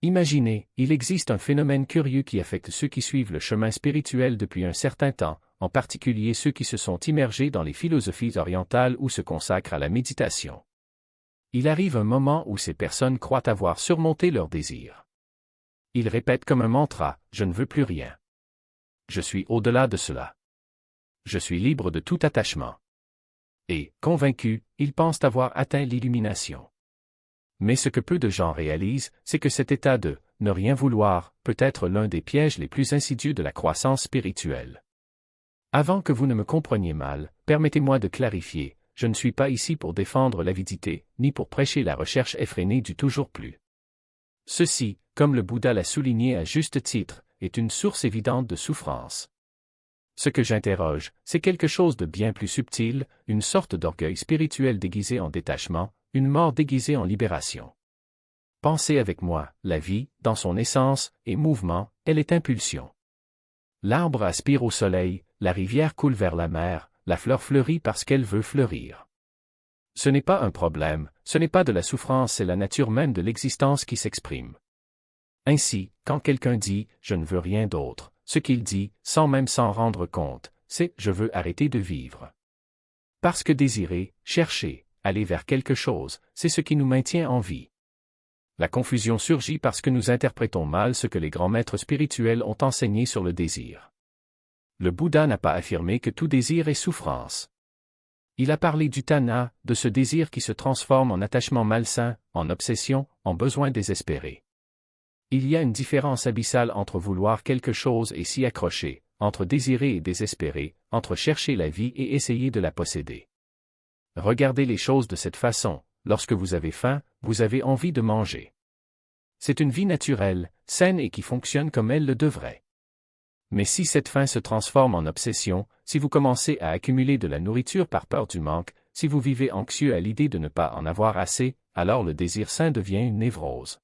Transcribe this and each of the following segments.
Imaginez, il existe un phénomène curieux qui affecte ceux qui suivent le chemin spirituel depuis un certain temps, en particulier ceux qui se sont immergés dans les philosophies orientales ou se consacrent à la méditation. Il arrive un moment où ces personnes croient avoir surmonté leurs désirs. Ils répètent comme un mantra, « Je ne veux plus rien. Je suis au-delà de cela. Je suis libre de tout attachement. » Et, convaincus, ils pensent avoir atteint l'illumination. Mais ce que peu de gens réalisent, c'est que cet état de « ne rien vouloir » peut être l'un des pièges les plus insidieux de la croissance spirituelle. Avant que vous ne me compreniez mal, permettez-moi de clarifier, je ne suis pas ici pour défendre l'avidité, ni pour prêcher la recherche effrénée du toujours plus. Ceci, comme le Bouddha l'a souligné à juste titre, est une source évidente de souffrance. Ce que j'interroge, c'est quelque chose de bien plus subtil, une sorte d'orgueil spirituel déguisé en détachement, une mort déguisée en libération. Pensez avec moi, la vie, dans son essence et mouvement, elle est impulsion. L'arbre aspire au soleil, la rivière coule vers la mer, la fleur fleurit parce qu'elle veut fleurir. Ce n'est pas un problème, ce n'est pas de la souffrance, c'est la nature même de l'existence qui s'exprime. Ainsi, quand quelqu'un dit « je ne veux rien d'autre », ce qu'il dit, sans même s'en rendre compte, c'est « je veux arrêter de vivre ». Parce que désirer, chercher, aller vers quelque chose, c'est ce qui nous maintient en vie. La confusion surgit parce que nous interprétons mal ce que les grands maîtres spirituels ont enseigné sur le désir. Le Bouddha n'a pas affirmé que tout désir est souffrance. Il a parlé du tanha, de ce désir qui se transforme en attachement malsain, en obsession, en besoin désespéré. Il y a une différence abyssale entre vouloir quelque chose et s'y accrocher, entre désirer et désespérer, entre chercher la vie et essayer de la posséder. Regardez les choses de cette façon, lorsque vous avez faim, vous avez envie de manger. C'est une vie naturelle, saine et qui fonctionne comme elle le devrait. Mais si cette faim se transforme en obsession, si vous commencez à accumuler de la nourriture par peur du manque, si vous vivez anxieux à l'idée de ne pas en avoir assez, alors le désir sain devient une névrose.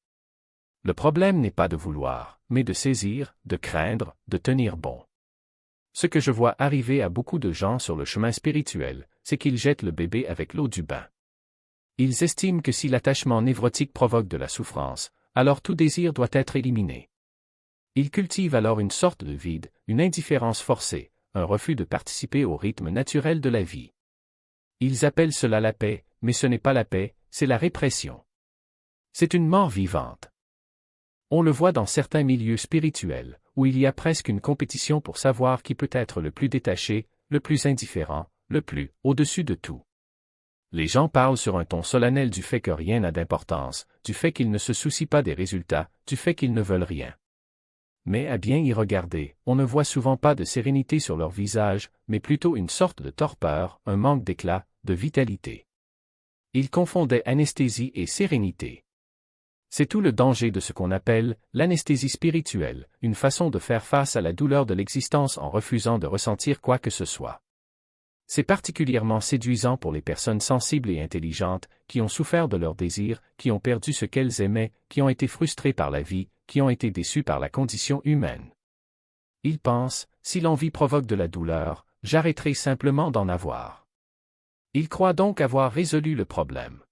Le problème n'est pas de vouloir, mais de saisir, de craindre, de tenir bon. Ce que je vois arriver à beaucoup de gens sur le chemin spirituel, c'est qu'ils jettent le bébé avec l'eau du bain. Ils estiment que si l'attachement névrotique provoque de la souffrance, alors tout désir doit être éliminé. Ils cultivent alors une sorte de vide, une indifférence forcée, un refus de participer au rythme naturel de la vie. Ils appellent cela la paix, mais ce n'est pas la paix, c'est la répression. C'est une mort vivante. On le voit dans certains milieux spirituels, où il y a presque une compétition pour savoir qui peut être le plus détaché, le plus indifférent, le plus au-dessus de tout. Les gens parlent sur un ton solennel du fait que rien n'a d'importance, du fait qu'ils ne se soucient pas des résultats, du fait qu'ils ne veulent rien. Mais à bien y regarder, on ne voit souvent pas de sérénité sur leur visage, mais plutôt une sorte de torpeur, un manque d'éclat, de vitalité. Ils confondaient anesthésie et sérénité. C'est tout le danger de ce qu'on appelle l'anesthésie spirituelle, une façon de faire face à la douleur de l'existence en refusant de ressentir quoi que ce soit. C'est particulièrement séduisant pour les personnes sensibles et intelligentes, qui ont souffert de leurs désirs, qui ont perdu ce qu'elles aimaient, qui ont été frustrées par la vie, qui ont été déçues par la condition humaine. Ils pensent, si l'envie provoque de la douleur, j'arrêterai simplement d'en avoir. Ils croient donc avoir résolu le problème.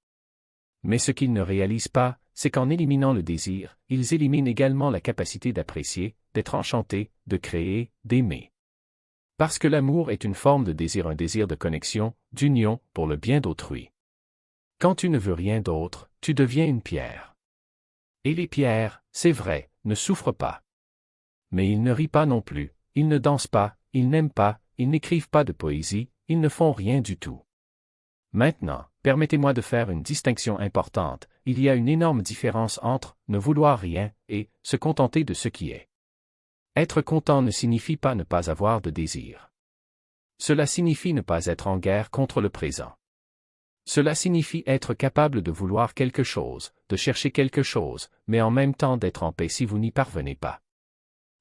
Mais ce qu'ils ne réalisent pas, c'est qu'en éliminant le désir, ils éliminent également la capacité d'apprécier, d'être enchanté, de créer, d'aimer. Parce que l'amour est une forme de désir, un désir de connexion, d'union, pour le bien d'autrui. Quand tu ne veux rien d'autre, tu deviens une pierre. Et les pierres, c'est vrai, ne souffrent pas. Mais ils ne rient pas non plus, ils ne dansent pas, ils n'aiment pas, ils n'écrivent pas de poésie, ils ne font rien du tout. Maintenant, permettez-moi de faire une distinction importante, il y a une énorme différence entre ne vouloir rien et se contenter de ce qui est. Être content ne signifie pas ne pas avoir de désir. Cela signifie ne pas être en guerre contre le présent. Cela signifie être capable de vouloir quelque chose, de chercher quelque chose, mais en même temps d'être en paix si vous n'y parvenez pas.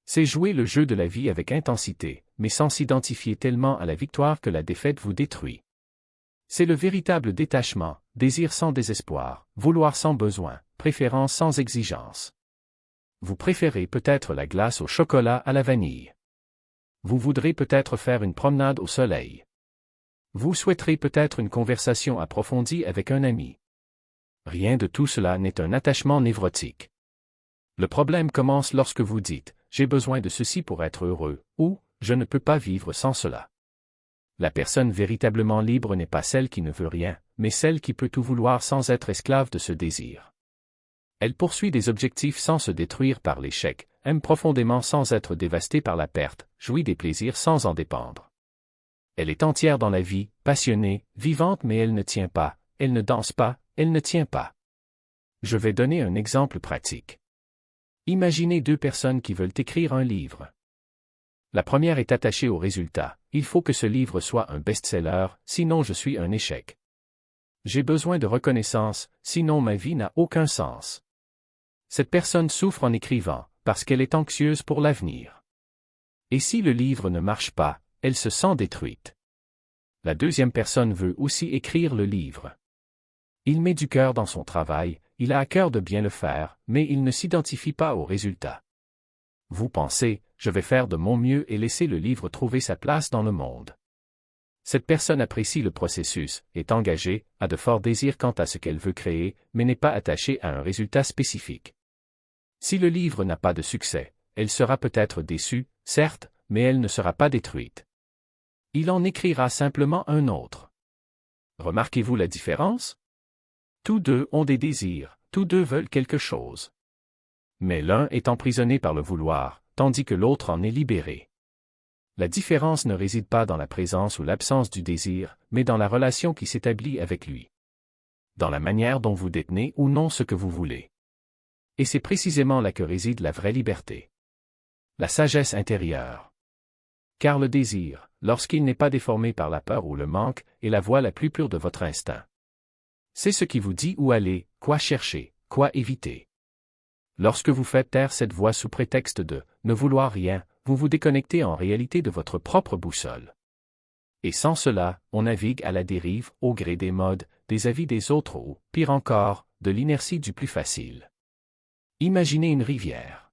C'est jouer le jeu de la vie avec intensité, mais sans s'identifier tellement à la victoire que la défaite vous détruit. C'est le véritable détachement, désir sans désespoir, vouloir sans besoin, préférence sans exigence. Vous préférez peut-être la glace au chocolat à la vanille. Vous voudrez peut-être faire une promenade au soleil. Vous souhaiterez peut-être une conversation approfondie avec un ami. Rien de tout cela n'est un attachement névrotique. Le problème commence lorsque vous dites « j'ai besoin de ceci pour être heureux » ou « je ne peux pas vivre sans cela ». La personne véritablement libre n'est pas celle qui ne veut rien, mais celle qui peut tout vouloir sans être esclave de ce désir. Elle poursuit des objectifs sans se détruire par l'échec, aime profondément sans être dévastée par la perte, jouit des plaisirs sans en dépendre. Elle est entière dans la vie, passionnée, vivante mais elle ne tient pas, elle ne danse pas, elle ne tient pas. Je vais donner un exemple pratique. Imaginez deux personnes qui veulent écrire un livre. La première est attachée au résultat. Il faut que ce livre soit un best-seller, sinon je suis un échec. J'ai besoin de reconnaissance, sinon ma vie n'a aucun sens. Cette personne souffre en écrivant, parce qu'elle est anxieuse pour l'avenir. Et si le livre ne marche pas, elle se sent détruite. La deuxième personne veut aussi écrire le livre. Il met du cœur dans son travail, il a à cœur de bien le faire, mais il ne s'identifie pas au résultat. Vous pensez, je vais faire de mon mieux et laisser le livre trouver sa place dans le monde. Cette personne apprécie le processus, est engagée, a de forts désirs quant à ce qu'elle veut créer, mais n'est pas attachée à un résultat spécifique. Si le livre n'a pas de succès, elle sera peut-être déçue, certes, mais elle ne sera pas détruite. Il en écrira simplement un autre. Remarquez-vous la différence? Tous deux ont des désirs, tous deux veulent quelque chose. Mais l'un est emprisonné par le vouloir, tandis que l'autre en est libéré. La différence ne réside pas dans la présence ou l'absence du désir, mais dans la relation qui s'établit avec lui. Dans la manière dont vous détenez ou non ce que vous voulez. Et c'est précisément là que réside la vraie liberté. La sagesse intérieure. Car le désir, lorsqu'il n'est pas déformé par la peur ou le manque, est la voie la plus pure de votre instinct. C'est ce qui vous dit où aller, quoi chercher, quoi éviter. Lorsque vous faites taire cette voix sous prétexte de « ne vouloir rien », vous vous déconnectez en réalité de votre propre boussole. Et sans cela, on navigue à la dérive, au gré des modes, des avis des autres ou, pire encore, de l'inertie du plus facile. Imaginez une rivière.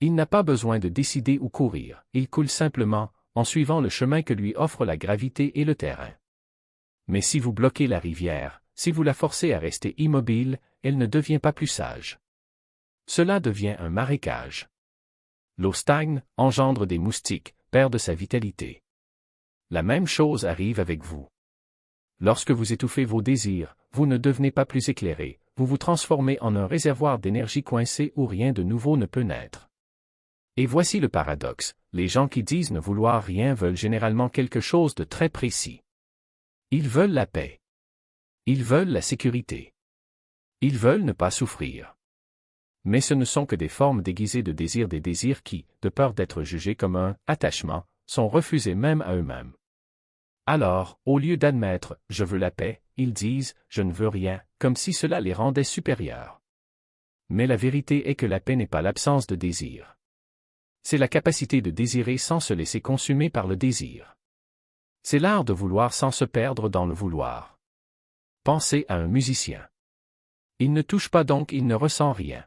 Il n'a pas besoin de décider où courir, il coule simplement, en suivant le chemin que lui offrent la gravité et le terrain. Mais si vous bloquez la rivière, si vous la forcez à rester immobile, elle ne devient pas plus sage. Cela devient un marécage. L'eau stagne, engendre des moustiques, perd de sa vitalité. La même chose arrive avec vous. Lorsque vous étouffez vos désirs, vous ne devenez pas plus éclairé, vous vous transformez en un réservoir d'énergie coincé où rien de nouveau ne peut naître. Et voici le paradoxe, les gens qui disent ne vouloir rien veulent généralement quelque chose de très précis. Ils veulent la paix. Ils veulent la sécurité. Ils veulent ne pas souffrir. Mais ce ne sont que des formes déguisées de désir, des désirs qui, de peur d'être jugés comme un attachement, sont refusés même à eux-mêmes. Alors, au lieu d'admettre « je veux la paix », ils disent « je ne veux rien », comme si cela les rendait supérieurs. Mais la vérité est que la paix n'est pas l'absence de désir. C'est la capacité de désirer sans se laisser consumer par le désir. C'est l'art de vouloir sans se perdre dans le vouloir. Pensez à un musicien. Il ne touche pas donc il ne ressent rien.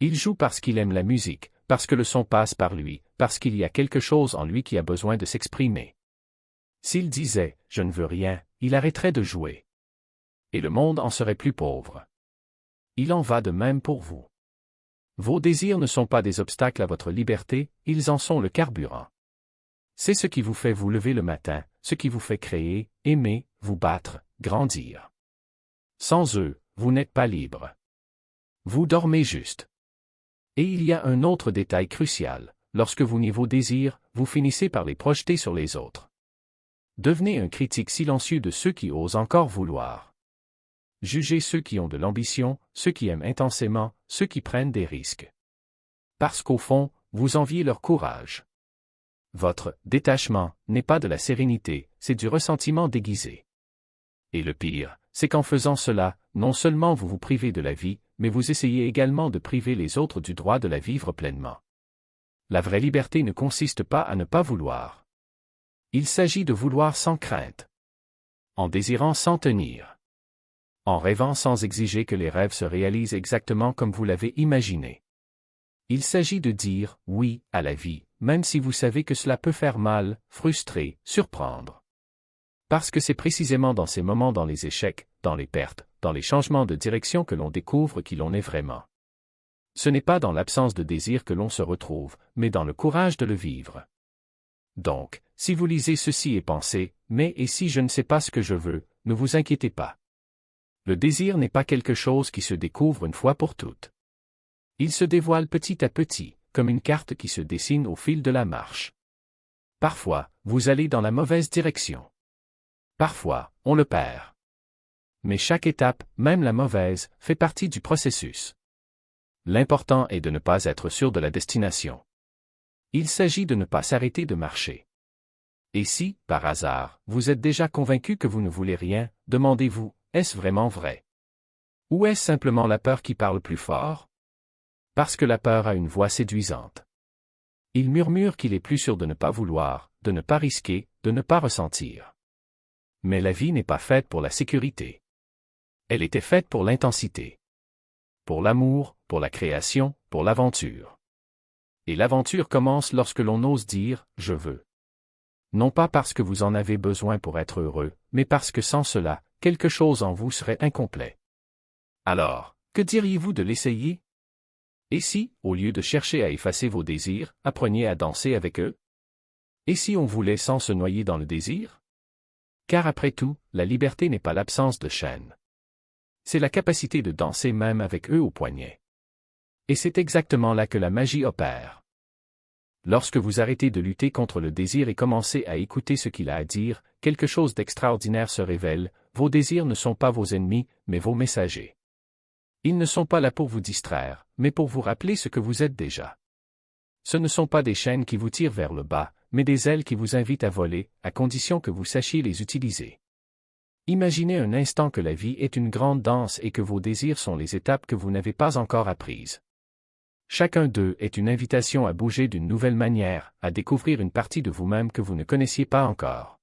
Il joue parce qu'il aime la musique, parce que le son passe par lui, parce qu'il y a quelque chose en lui qui a besoin de s'exprimer. S'il disait « je ne veux rien », il arrêterait de jouer. Et le monde en serait plus pauvre. Il en va de même pour vous. Vos désirs ne sont pas des obstacles à votre liberté, ils en sont le carburant. C'est ce qui vous fait vous lever le matin, ce qui vous fait créer, aimer, vous battre, grandir. Sans eux, vous n'êtes pas libre. Vous dormez juste. Et il y a un autre détail crucial, lorsque vous niez vos désirs, vous finissez par les projeter sur les autres. Devenez un critique silencieux de ceux qui osent encore vouloir. Jugez ceux qui ont de l'ambition, ceux qui aiment intensément, ceux qui prennent des risques. Parce qu'au fond, vous enviez leur courage. Votre détachement n'est pas de la sérénité, c'est du ressentiment déguisé. Et le pire, c'est qu'en faisant cela, non seulement vous vous privez de la vie, mais vous essayez également de priver les autres du droit de la vivre pleinement. La vraie liberté ne consiste pas à ne pas vouloir. Il s'agit de vouloir sans crainte. En désirant sans tenir. En rêvant sans exiger que les rêves se réalisent exactement comme vous l'avez imaginé. Il s'agit de dire « oui » à la vie, même si vous savez que cela peut faire mal, frustrer, surprendre. Parce que c'est précisément dans ces moments, dans les échecs, dans les pertes, dans les changements de direction que l'on découvre qui l'on est vraiment. Ce n'est pas dans l'absence de désir que l'on se retrouve, mais dans le courage de le vivre. Donc, si vous lisez ceci et pensez, mais et si je ne sais pas ce que je veux, ne vous inquiétez pas. Le désir n'est pas quelque chose qui se découvre une fois pour toutes. Il se dévoile petit à petit, comme une carte qui se dessine au fil de la marche. Parfois, vous allez dans la mauvaise direction. Parfois, on le perd. Mais chaque étape, même la mauvaise, fait partie du processus. L'important est de ne pas être sûr de la destination. Il s'agit de ne pas s'arrêter de marcher. Et si, par hasard, vous êtes déjà convaincu que vous ne voulez rien, demandez-vous, est-ce vraiment vrai? Ou est-ce simplement la peur qui parle plus fort? Parce que la peur a une voix séduisante. Il murmure qu'il est plus sûr de ne pas vouloir, de ne pas risquer, de ne pas ressentir. Mais la vie n'est pas faite pour la sécurité. Elle était faite pour l'intensité. Pour l'amour, pour la création, pour l'aventure. Et l'aventure commence lorsque l'on ose dire « je veux ». Non pas parce que vous en avez besoin pour être heureux, mais parce que sans cela, quelque chose en vous serait incomplet. Alors, que diriez-vous de l'essayer? Et si, au lieu de chercher à effacer vos désirs, appreniez à danser avec eux? Et si on voulait sans se noyer dans le désir? Car après tout, la liberté n'est pas l'absence de chaînes. C'est la capacité de danser même avec eux au poignet. Et c'est exactement là que la magie opère. Lorsque vous arrêtez de lutter contre le désir et commencez à écouter ce qu'il a à dire, quelque chose d'extraordinaire se révèle, vos désirs ne sont pas vos ennemis, mais vos messagers. Ils ne sont pas là pour vous distraire, mais pour vous rappeler ce que vous êtes déjà. Ce ne sont pas des chaînes qui vous tirent vers le bas, mais des ailes qui vous invitent à voler, à condition que vous sachiez les utiliser. Imaginez un instant que la vie est une grande danse et que vos désirs sont les étapes que vous n'avez pas encore apprises. Chacun d'eux est une invitation à bouger d'une nouvelle manière, à découvrir une partie de vous-même que vous ne connaissiez pas encore.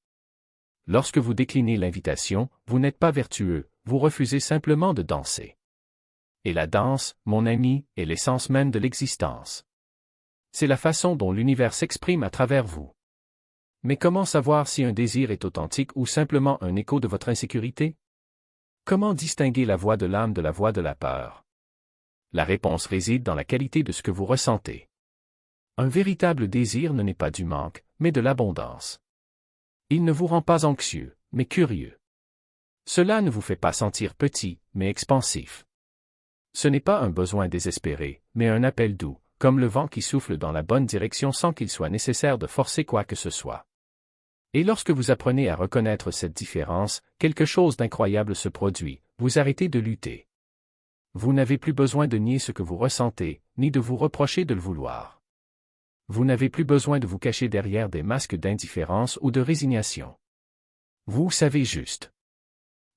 Lorsque vous déclinez l'invitation, vous n'êtes pas vertueux, vous refusez simplement de danser. Et la danse, mon ami, est l'essence même de l'existence. C'est la façon dont l'univers s'exprime à travers vous. Mais comment savoir si un désir est authentique ou simplement un écho de votre insécurité? Comment distinguer la voix de l'âme de la voix de la peur? La réponse réside dans la qualité de ce que vous ressentez. Un véritable désir ne naît pas du manque, mais de l'abondance. Il ne vous rend pas anxieux, mais curieux. Cela ne vous fait pas sentir petit, mais expansif. Ce n'est pas un besoin désespéré, mais un appel doux, comme le vent qui souffle dans la bonne direction sans qu'il soit nécessaire de forcer quoi que ce soit. Et lorsque vous apprenez à reconnaître cette différence, quelque chose d'incroyable se produit, vous arrêtez de lutter. Vous n'avez plus besoin de nier ce que vous ressentez, ni de vous reprocher de le vouloir. Vous n'avez plus besoin de vous cacher derrière des masques d'indifférence ou de résignation. Vous savez juste.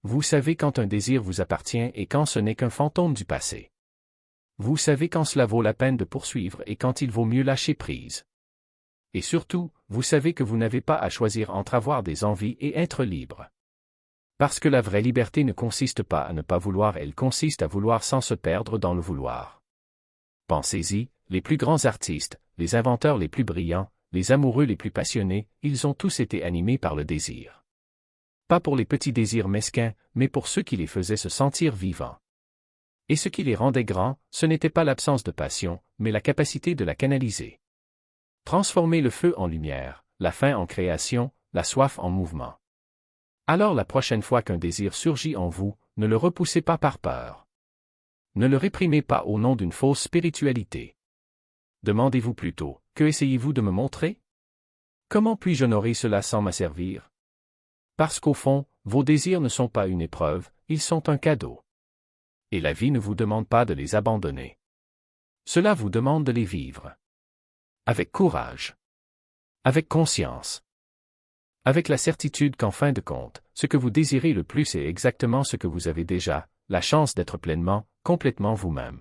Vous savez quand un désir vous appartient et quand ce n'est qu'un fantôme du passé. Vous savez quand cela vaut la peine de poursuivre et quand il vaut mieux lâcher prise. Et surtout, vous savez que vous n'avez pas à choisir entre avoir des envies et être libre. Parce que la vraie liberté ne consiste pas à ne pas vouloir, elle consiste à vouloir sans se perdre dans le vouloir. Pensez-y, les plus grands artistes, les inventeurs les plus brillants, les amoureux les plus passionnés, ils ont tous été animés par le désir. Pas pour les petits désirs mesquins, mais pour ceux qui les faisaient se sentir vivants. Et ce qui les rendait grands, ce n'était pas l'absence de passion, mais la capacité de la canaliser. Transformer le feu en lumière, la faim en création, la soif en mouvement. Alors la prochaine fois qu'un désir surgit en vous, ne le repoussez pas par peur. Ne le réprimez pas au nom d'une fausse spiritualité. Demandez-vous plutôt, que essayez-vous de me montrer? Comment puis-je honorer cela sans m'asservir? Parce qu'au fond, vos désirs ne sont pas une épreuve, ils sont un cadeau. Et la vie ne vous demande pas de les abandonner. Cela vous demande de les vivre. Avec courage. Avec conscience. Avec la certitude qu'en fin de compte, ce que vous désirez le plus est exactement ce que vous avez déjà, la chance d'être pleinement, complètement vous-même.